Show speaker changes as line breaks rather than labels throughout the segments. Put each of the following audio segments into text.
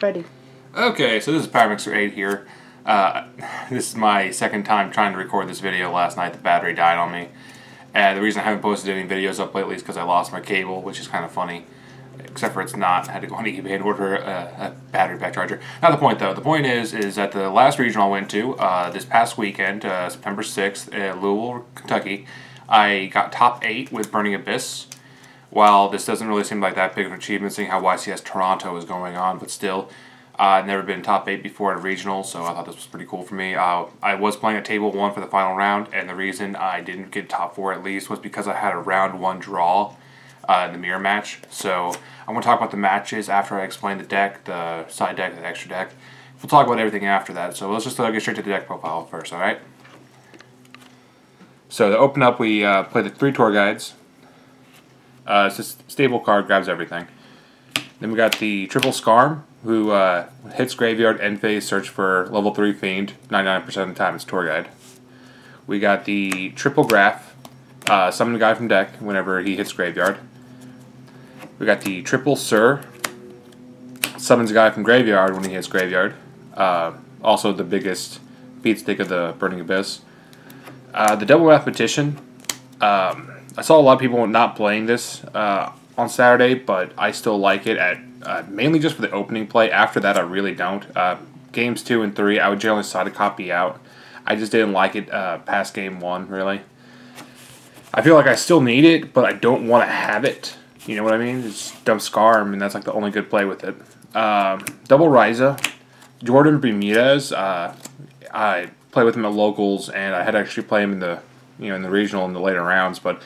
Ready.
Okay, so this is Power Mixer 8 here. This is my second time trying to record this video. Last night the battery died on me. And the reason I haven't posted any videos up lately is because I lost my cable, which is kind of funny. Except for it's not. I had to go on eBay and order a battery pack charger. Not the point though. The point is that the last regional I went to, this past weekend, September 6th, Louisville, Kentucky, I got top 8 with Burning Abyss. While this doesn't really seem like that big of an achievement, seeing how YCS Toronto is going on, but still, I've never been top 8 before at a regional, so I thought this was pretty cool for me. I was playing at table 1 for the final round, and the reason I didn't get top 4 at least was because I had a round 1 draw in the mirror match. So I want to talk about the matches after I explain the deck, the side deck, the extra deck. We'll talk about everything after that, so let's just get straight to the deck profile first, alright? So to open up, we play the 3 tour guides. It's just stable card, grabs everything. Then we got the triple Scarm, who hits graveyard, end phase, search for level 3 fiend. 99% of the time it's tour guide. We got the triple Graph, summon a guy from deck whenever he hits graveyard. We got the triple Sir, summons a guy from graveyard when he hits graveyard. Also the biggest beat stick of the Burning Abyss. The double Mathematician. I saw a lot of people not playing this on Saturday, but I still like it at mainly just for the opening play. After that, I really don't. Games 2 and 3, I would generally side a copy out. I just didn't like it past game 1, really. I feel like I still need it, but I don't want to have it. You know what I mean? It's dump Scarm, and that's like the only good play with it. Double Ryza. Jordan Bermudez. I play with him at locals, and I had to actually play him in the in the regional in the later rounds, but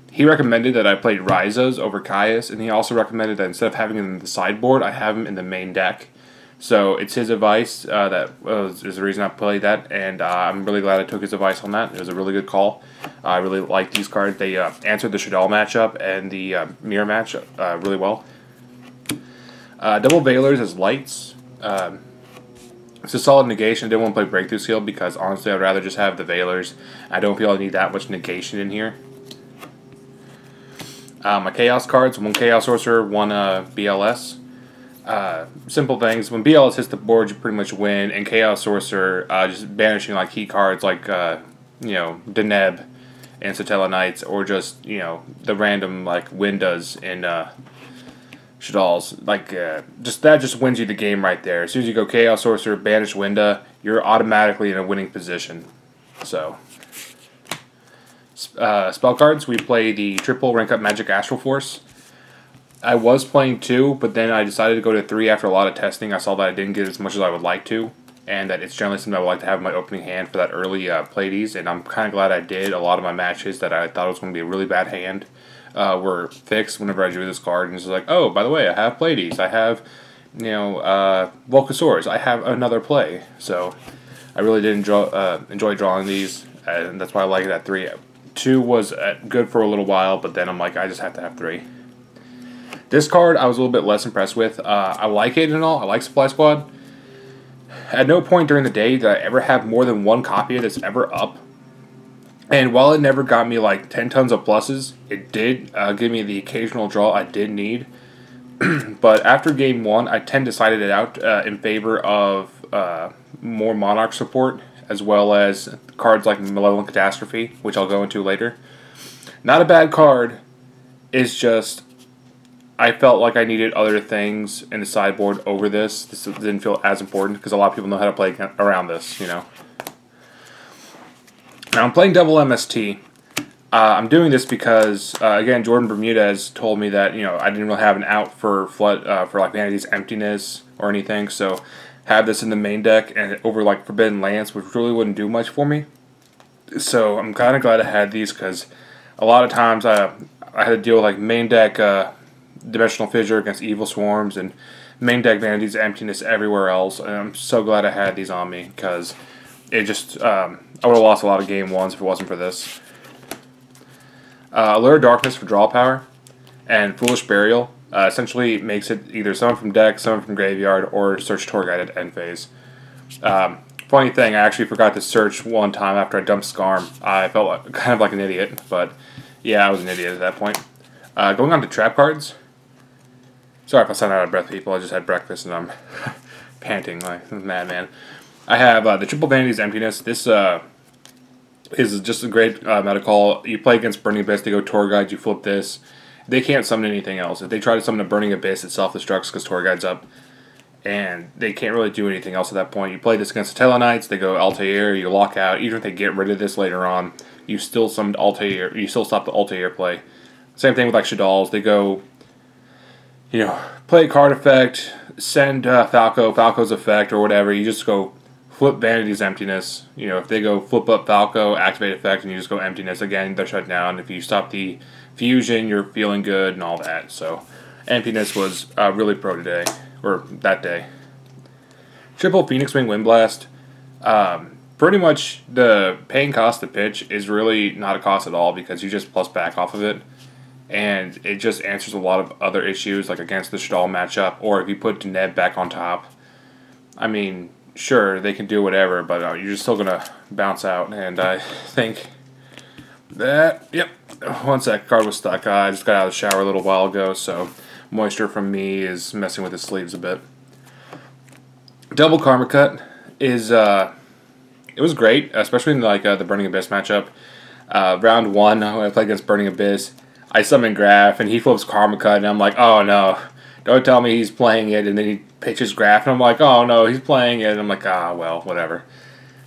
he recommended that I played Ryzas over Caius, and he also recommended that instead of having him in the sideboard, I have him in the main deck. So it's his advice that is the reason I played that, and I'm really glad I took his advice on that. It was a really good call. I really like these cards. They answered the Shadal matchup and the Mirror match really well. Double Veilers as lights. It's a solid negation. I didn't want to play Breakthrough Seal because honestly I'd rather just have the Veilers. I don't feel I need that much negation in here. My Chaos cards, 1 Chaos Sorcerer, 1 BLS. Simple things. When BLS hits the board, you pretty much win, and Chaos Sorcerer, just banishing like key cards like, Deneb and Satella Knights, or just, the random like Windas in Shadal's, that just wins you the game right there. As soon as you go Chaos Sorcerer, banish Winda, you're automatically in a winning position. So, spell cards, we play the triple Rank Up Magic Astral Force. I was playing 2, but then I decided to go to 3 after a lot of testing. I saw that I didn't get as much as I would like to, and that it's generally something I would like to have in my opening hand for that early play these, and I'm kind of glad I did. A lot of my matches that I thought was going to be a really bad hand were fixed whenever I drew this card, and it's like, oh, by the way, I have Pleiades, I have, Volcasaurus, I have another play. So I really did enjoy drawing these, and that's why I like it at 3. 2 was good for a little while, but then I'm like, I just have to have 3. This card I was a little bit less impressed with. I like it and all, I like Supply Squad. At no point during the day did I ever have more than 1 copy of this ever up. And while it never got me like 10 tons of pluses, it did give me the occasional draw I did need. But after game 1, I tend to side it out in favor of more Monarch support, as well as cards like Malevolent Catastrophe, which I'll go into later. Not a bad card, it's just I felt like I needed other things in the sideboard over this. This didn't feel as important because a lot of people know how to play around this, Now I'm playing double MST. I'm doing this because, again, Jordan Bermudez told me that, I didn't really have an out for Flood, for like Vanity's Emptiness or anything, so have this in the main deck and over like Forbidden Lance, which really wouldn't do much for me. So I'm kind of glad I had these because a lot of times I had to deal with like main deck Dimensional Fissure against Evil Swarms and main deck Vanity's Emptiness everywhere else, and I'm so glad I had these on me because it just, I would have lost a lot of game 1s if it wasn't for this. Allure of Darkness for draw power, and Foolish Burial essentially makes it either summon from deck, summon from graveyard, or search tour guide at end phase. Funny thing, I actually forgot to search one time after I dumped Scarm. I felt kind of like an idiot, but yeah, I was an idiot at that point. Going on to trap cards. Sorry if I sound out of breath, people. I just had breakfast and I'm panting like a madman. I have the Triple Vanity's Emptiness. This is just a great meta call. You play against Burning Abyss, they go Tour Guide, you flip this. They can't summon anything else. If they try to summon a Burning Abyss, it self-destructs because Tour Guide's up. And they can't really do anything else at that point. You play this against the Tellarknights, they go Altair, you lock out. Even if they get rid of this later on, you still summoned Altair, you still stop the Altair play. Same thing with like Shadal's. They go, you know, play a card effect, send Falco's effect or whatever. You just go flip Vanity's Emptiness. You know, if they go flip up Falco, activate effect, and you just go Emptiness again, they're shut down. If you stop the fusion, you're feeling good and all that. So, Emptiness was really pro today, or that day. Triple Phoenix Wing Wind Blast. Pretty much the paying cost to pitch is really not a cost at all because you just plus back off of it. And it just answers a lot of other issues, like against the Shadal matchup, or if you put Neb back on top. I mean, sure, they can do whatever, but you're still going to bounce out. And I think that, yep, one sec, card was stuck. I just got out of the shower a little while ago, so moisture from me is messing with the sleeves a bit. Double Karma Cut is, it was great, especially in like the Burning Abyss matchup. Round 1, when I played against Burning Abyss, I summon Graph, and he flips Karma Cut, and I'm like, oh no, don't tell me he's playing it, and then he pitches Graph, and I'm like, oh no, he's playing it, and I'm like, ah, well, whatever.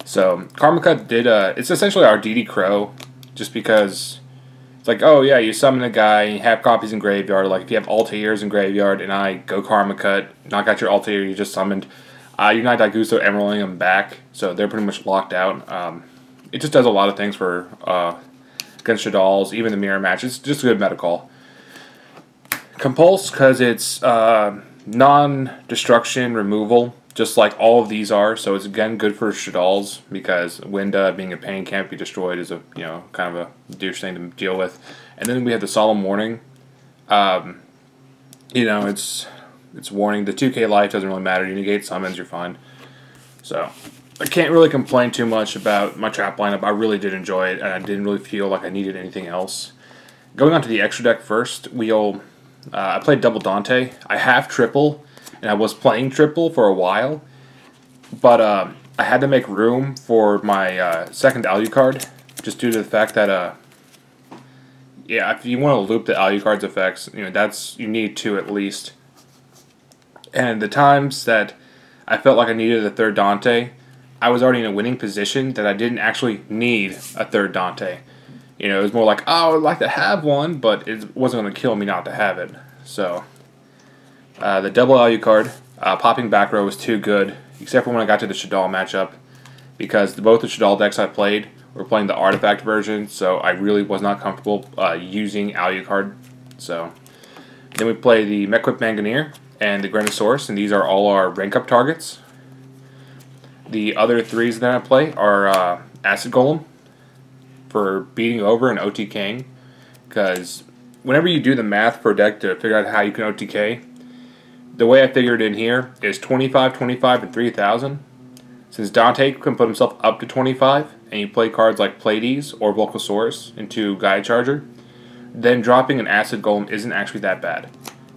So, Karma Cut did, it's essentially our DD Crow, just because it's like, oh yeah, you summon a guy, and you have copies in Graveyard, like if you have Altairs in Graveyard, and I go Karma Cut, knock out your Altair you just summoned, Unite Daigusto Emeralding them back, so they're pretty much locked out. It just does a lot of things for against Shadal's, even the mirror match. It's just a good meta call. Compulse, because it's non-destruction removal, just like all of these are. So it's again good for Shadal's because Winda being a pain can't be destroyed is a kind of a douche thing to deal with. And then we have the Solemn Warning. It's warning. The 2k life doesn't really matter. You negate summons, you're fine. So I can't really complain too much about my trap lineup. I really did enjoy it, and I didn't really feel like I needed anything else. Going on to the extra deck first, I played Double Dante. I have triple, and I was playing triple for a while, but I had to make room for my second Alucard, just due to the fact that if you want to loop the Alucard's effects, you need 2 at least. And the times that I felt like I needed a third Dante, I was already in a winning position that I didn't actually need a third Dante. It was more like, oh, I'd like to have one, but it wasn't going to kill me not to have it. So, the double Alucard, popping back row was too good, except for when I got to the Shadal matchup, because both the Shadal decks I played were playing the artifact version, so I really was not comfortable using Alucard. So, then we play the Mechwhip Manganeer and the Grenosaurus, and these are all our rank up targets. The other 3s that I play are Acid Golem for beating over and OTKing, because whenever you do the math for a deck to figure out how you can OTK, the way I figured in here is 25, 25, and 3,000. Since Dante can put himself up to 25, and you play cards like Pleiades or Volcasaurus into Gaia Charger, then dropping an Acid Golem isn't actually that bad.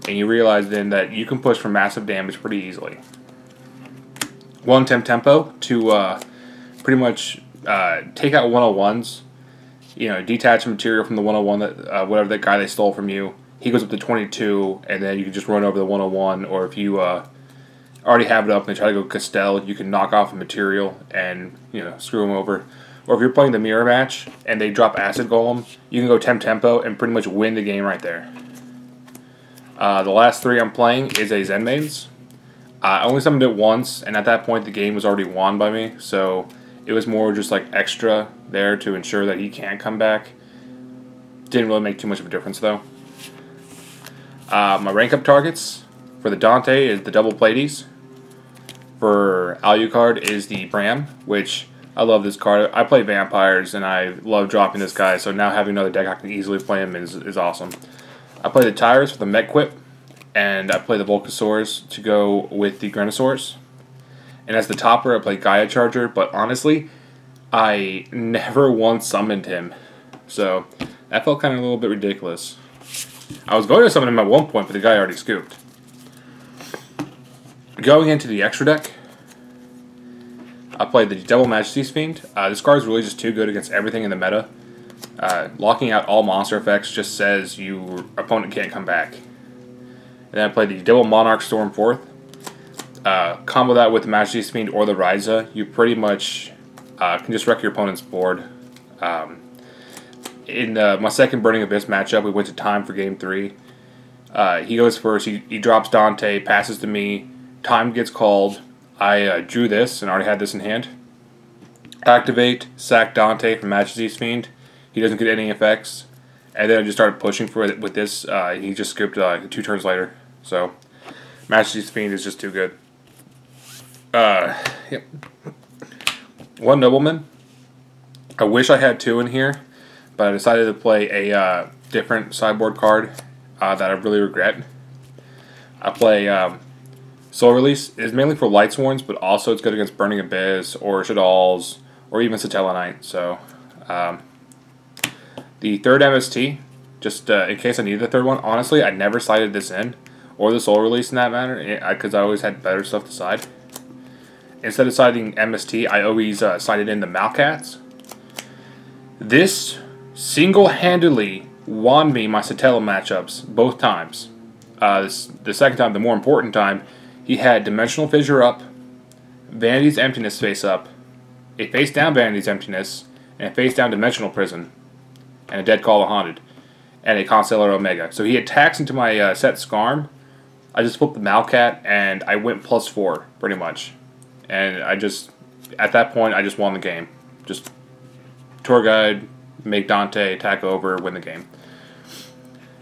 And you realize then that you can push for massive damage pretty easily. 1 Tempo to pretty much take out 101s. Detach material from the 101 that whatever that guy they stole from you. He goes up to 22, and then you can just run over the 101. Or if you already have it up and they try to go Castell, you can knock off a material and screw them over. Or if you're playing the mirror match and they drop Acid Golem, you can go Tempo and pretty much win the game right there. The last 3 I'm playing is a Zen Maidens. I only summoned it once, and at that point the game was already won by me, so it was more just like extra there to ensure that he can't come back. Didn't really make too much of a difference though. My rank up targets for the Dante is the double Pleiades. For Alucard is the Bram, which I love this card. I play vampires and I love dropping this guy, so now having another deck I can easily play him is awesome. I play the Tyrus for the Mechwhip, and I play the Volcasaurus to go with the Grenosaurus. And as the topper, I play Gaia Charger, but honestly, I never once summoned him. So, that felt kind of a little bit ridiculous. I was going to summon him at one point, but the guy already scooped. Going into the extra deck, I played the Double Majesty's Fiend. This card is really just too good against everything in the meta. Locking out all monster effects just says your opponent can't come back. And then I played the Double Monarch Storm 4th. Combo that with the Majesty's Fiend or the Ryza, you pretty much can just wreck your opponent's board. In my second Burning Abyss matchup, we went to time for game 3. He goes first, he drops Dante, passes to me, time gets called. I drew this and already had this in hand. Activate, sack Dante from Majesty's Fiend. He doesn't get any effects. And then I just started pushing for it with this. He just skipped 2 turns later. So, Majesty's Fiend is just too good. Yep. 1 Nobleman. I wish I had 2 in here, but I decided to play a different sideboard card that I really regret. I play Soul Release. It is mainly for Lightsworns, but also it's good against Burning Abyss or Shadalls or even Satella Knight. So, the third MST, just in case I needed the third one, honestly, I never sided this in, or the Soul Release in that matter, because I always had better stuff to side. Instead of siding MST, I always sided in the Malcats. This single-handedly won me my Satella matchups both times. The second time, the more important time, he had Dimensional Fissure up, Vanity's Emptiness face up, a face-down Vanity's Emptiness, and a face-down Dimensional Prison, and a Dead Call of Haunted, and a Constellar Omega. So he attacks into my set Skarm. I just flipped the Malcat, and I went +4, pretty much. And I just, at that point, I just won the game. Just Tour Guide, make Dante, attack over, win the game.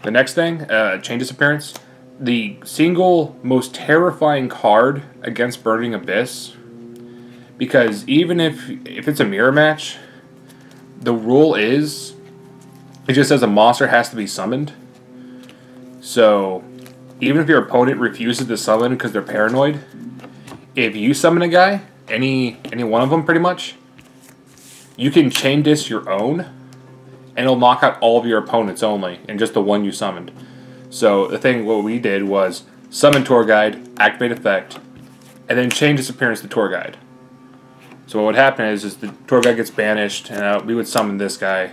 The next thing, Chain Disappearance. The single most terrifying card against Burning Abyss, because even if it's a mirror match, the rule is, it just says a monster has to be summoned. So, even if your opponent refuses to summon because they're paranoid, if you summon a guy, any one of them pretty much, you can chain disc your own, and it'll knock out all of your opponents only, and just the one you summoned. So the thing, what we did was summon Tour Guide, activate effect, and then chain disappearance the Tour Guide. So what would happen is the Tour Guide gets banished, and we would summon this guy,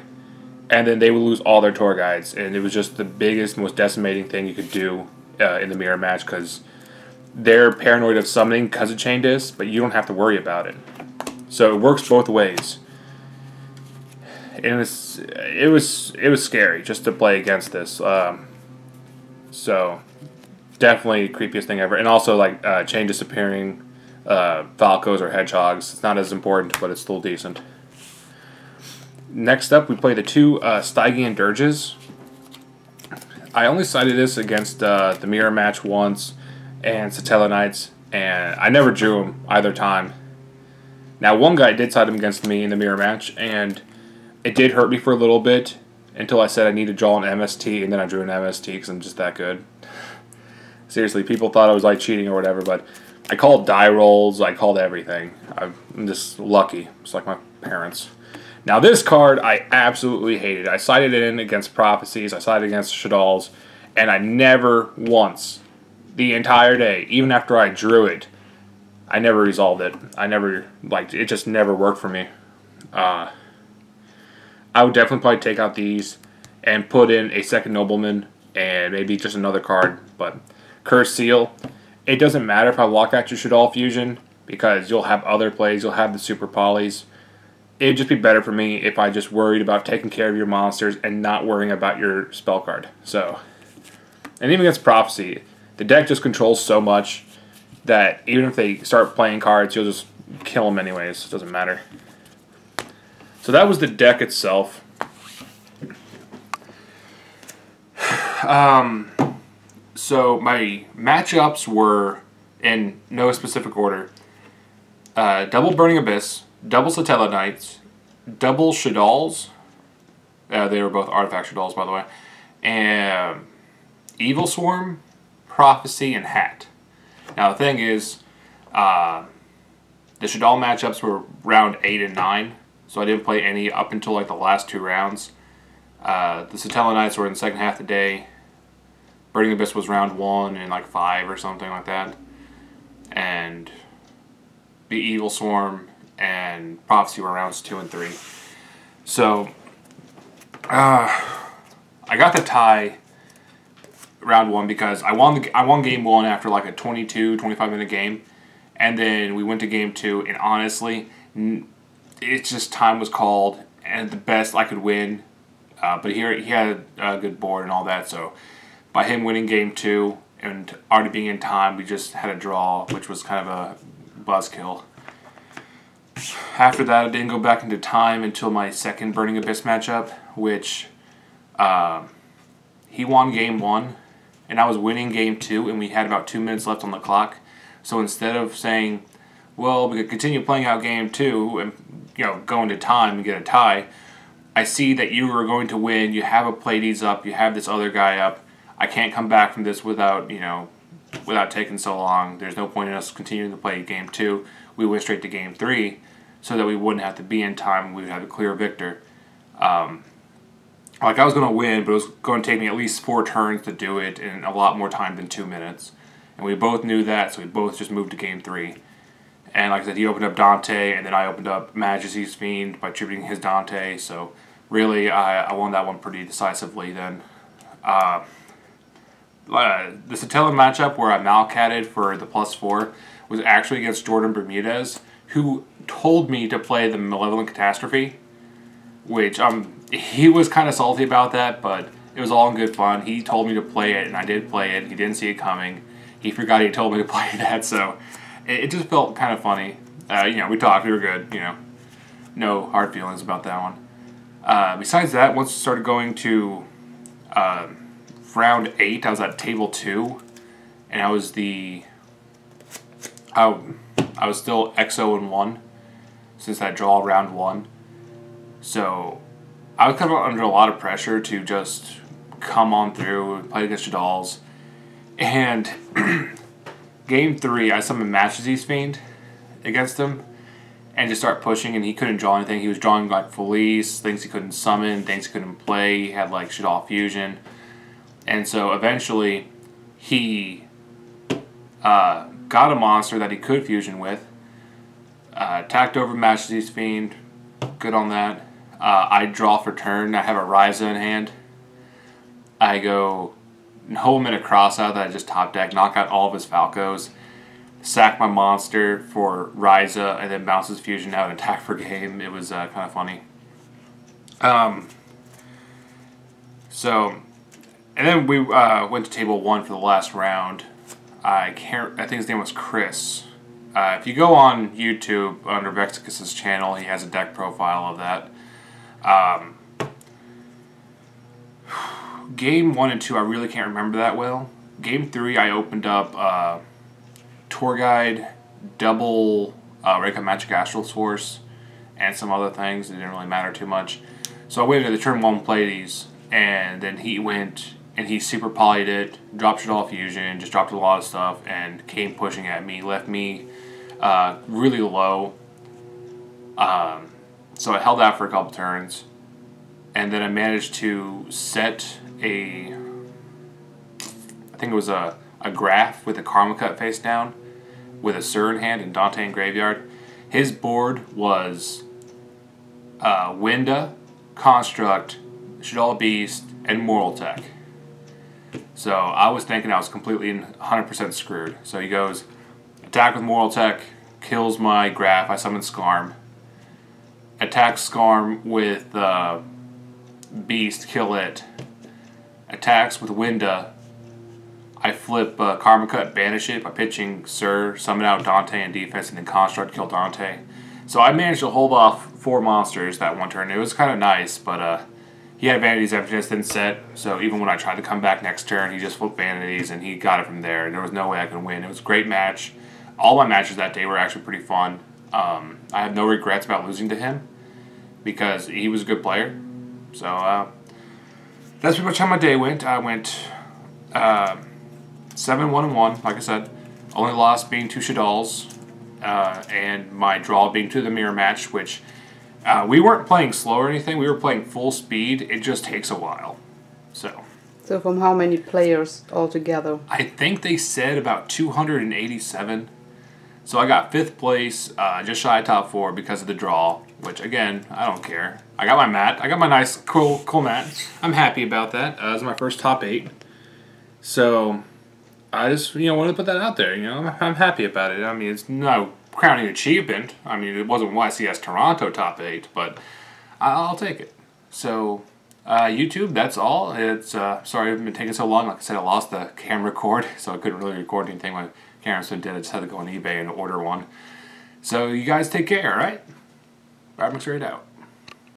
and then they would lose all their Tour Guides, and it was just the biggest, most decimating thing you could do in the mirror match, because they're paranoid of summoning because of chain disc, but you don't have to worry about it. So it works both ways. And it was scary just to play against this. So definitely creepiest thing ever. And also like chain disappearing Falcos or Hedgehogs. It's not as important, but it's still decent. Next up, we play the 2 Stygian Dirges. I only sided this against the mirror match once and Satella Knights, and I never drew him either time. Now, one guy did side him against me in the mirror match, and it did hurt me for a little bit until I said I need to draw an MST, and then I drew an MST because I'm just that good. Seriously, people thought I was like cheating or whatever, but I called die rolls, I called everything. I'm just lucky, just like my parents. Now this card I absolutely hated. I sided it in against Prophecies, I sided against Shadalls, and I never once, the entire day, even after I drew it, I never resolved it. I never, like, it just never worked for me. I would definitely probably take out these and put in a second Nobleman and maybe just another card, but Cursed Seal, it doesn't matter if I lock out your Shadal Fusion because you'll have other plays, you'll have the Super Polys. It'd just be better for me if I just worried about taking care of your monsters and not worrying about your spell card. So, and even against Prophecy, the deck just controls so much that even if they start playing cards, you'll just kill them anyways. It doesn't matter. So that was the deck itself. So my matchups were in no specific order. Double Burning Abyss, double Satella Knights, double Shadalls. They were both artifact Shadalls, by the way. And Evil Swarm, Prophecy, and Hat. Now the thing is, the Shadal matchups were round 8 and 9. So I didn't play any up until like the last 2 rounds. The Satella Knights were in the second half of the day. Burning Abyss was round 1 and like 5 or something like that. and the Evil Swarm and Prophecy were rounds 2 and 3. So I got the tie round 1 because I won game 1 after like a 25 minute game, and then we went to game 2, and honestly, it's just time was called, and the best I could win. But he had a good board and all that, so by him winning game 2 and already being in time, we just had a draw, which was kind of a buzzkill. After that, I didn't go back into time until my second Burning Abyss matchup, which he won game 1, and I was winning game 2, and we had about 2 minutes left on the clock. So instead of saying, well, we could continue playing out game 2 and go into time and get a tie, I see that you are going to win. You have a Pleiades up. You have this other guy up. I can't come back from this without taking so long. There's no point in us continuing to play game 2. We went straight to game 3 so that we wouldn't have to be in time and we would have a clear victor. Like I was going to win, but it was going to take me at least 4 turns to do it in a lot more time than 2 minutes. And we both knew that, so we both just moved to game 3. And like I said, he opened up Dante, and then I opened up Majesty's Fiend by tributing his Dante. So really, I won that one pretty decisively then. The Satella matchup where I Malcatted for the +4 was actually against Jordan Bermudez, who told me to play the Malevolent Catastrophe, which he was kind of salty about that, but it was all in good fun. He told me to play it, and I did play it. He didn't see it coming. He forgot he told me to play that, so it just felt kind of funny. We talked, we were good, no hard feelings about that one. Besides that, once we started going to round 8, I was at table 2, and I was still XO-1 since that draw round 1. So I was kind of under a lot of pressure to just come on through and play against Jadals. And game 3, I summoned Majesty's Fiend against him and just start pushing, and he couldn't draw anything. He was drawing like Felice, things he couldn't summon, things he couldn't play. He had like Jadal Fusion. And so eventually he got a monster that he could fusion with. Attacked over Majesty's Fiend. Good on that. I draw for turn. I have a Ryza in hand. I go hold him in a crossout that I just top deck, knock out all of his Falcos, sack my monster for Ryza, and then bounce his fusion out and attack for game. It was kind of funny. And then we went to table 1 for the last round. I think his name was Chris. If you go on YouTube under Vexicus's channel, he has a deck profile of that. Game 1 and 2, I really can't remember that well. Game 3, I opened up Tour Guide, double Raycon Magic Astral Source, and some other things that didn't really matter too much. So I went into the turn 1 Pleiades, and then he went and he super polyed it, dropped Jadal Fusion, just dropped a lot of stuff, and came pushing at me, left me really low. So I held out for a couple turns, and then I managed to set I think it was a graph with a Karma Cut face down, with a Sur in hand and Dante in graveyard. His board was Winda, Construct, Jadal Beast, and Moral Tech. So I was thinking I was completely 100% screwed. So he goes, attack with Moral Tech, kills my graph, I summon Skarm. Attacks Skarm with Beast, kill it. Attacks with Winda, I flip Karma Cut, banish it by pitching Sur, summon out Dante in defense, and then Construct, kill Dante. So I managed to hold off 4 monsters that one turn. It was kind of nice, but he had Vanity's Emptiness, didn't set, so even when I tried to come back next turn, he just flipped Vanities, and he got it from there, and there was no way I could win. It was a great match. All my matches that day were actually pretty fun. I have no regrets about losing to him, because he was a good player. So that's pretty much how my day went. I went 7-1-1, like I said. Only loss being 2 Jadals, and my draw being to the mirror match, which we weren't playing slow or anything. We were playing full speed. It just takes a while. So
from how many players altogether?
I think they said about 287. So I got 5th place, just shy of top 4 because of the draw, which again, I don't care. I got my mat. I got my nice, cool mat. I'm happy about that. It was my first top 8. So I just, wanted to put that out there. I'm happy about it. I mean, it's no crowning achievement. I mean, it wasn't YCS Toronto top 8, but I'll take it. So YouTube, that's all. It's sorry it's been taking so long. Like I said, I lost the camera cord, so I couldn't really record anything. My camera's been dead. I just had to go on eBay and order one. So you guys take care, all right? Brad's out.